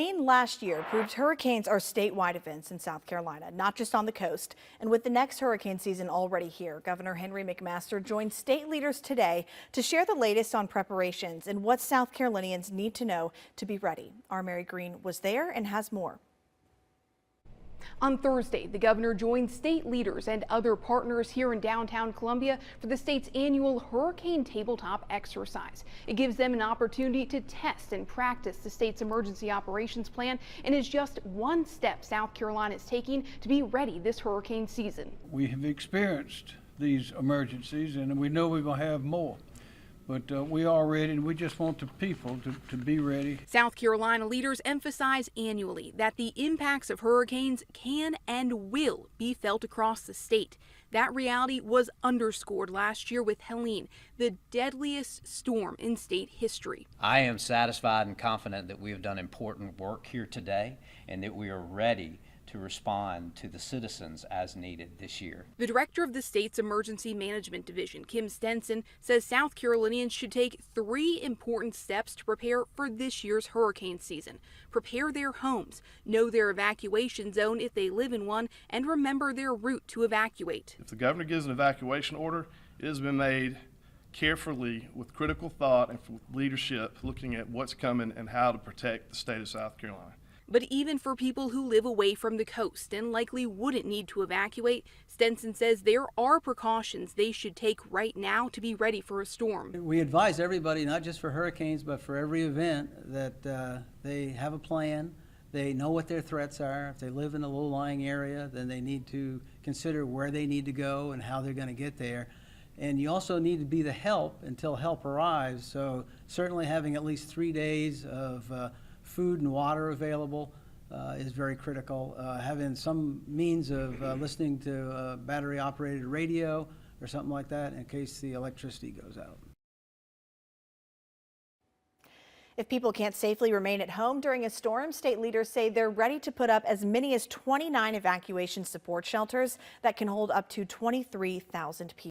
Rain last year proved hurricanes are statewide events in South Carolina, not just on the coast. And with the next hurricane season already here, Governor McMaster joined state leaders today to share the latest on preparations and what South Carolinians need to know to be ready. Our Mary Green was there and has more. On Thursday, the governor joined state leaders and other partners here in downtown Columbia for the state's annual Hurricane Tabletop exercise. It gives them an opportunity to test and practice the state's emergency operations plan and is just one step South Carolina is taking to be ready this hurricane season. We have experienced these emergencies and we know we're going to have more. But we are ready, and we just want the people to be ready. South Carolina leaders emphasize annually that the impacts of hurricanes can and will be felt across the state. That reality was underscored last year with Helene, the deadliest storm in state history. I am satisfied and confident that we have done important work here today and that we are ready to respond to the citizens as needed this year. The director of the state's Emergency Management Division, Kim Stenson, says South Carolinians should take 3 important steps to prepare for this year's hurricane season. Prepare their homes, know their evacuation zone if they live in one, and remember their route to evacuate. If the governor gives an evacuation order, it has been made carefully with critical thought and with leadership looking at what's coming and how to protect the state of South Carolina. But even for people who live away from the coast and likely wouldn't need to evacuate, Stenson says there are precautions they should take right now to be ready for a storm. We advise everybody, not just for hurricanes, but for every event, that they have a plan. They know what their threats are. If they live in a low-lying area, then they need to consider where they need to go and how they're going to get there. And you also need to be the help until help arrives. So certainly having at least 3 days of food and water available is very critical. Having some means of listening to battery-operated radio or something like that in case the electricity goes out. If people can't safely remain at home during a storm, state leaders say they're ready to put up as many as 29 evacuation support shelters that can hold up to 23,000 people.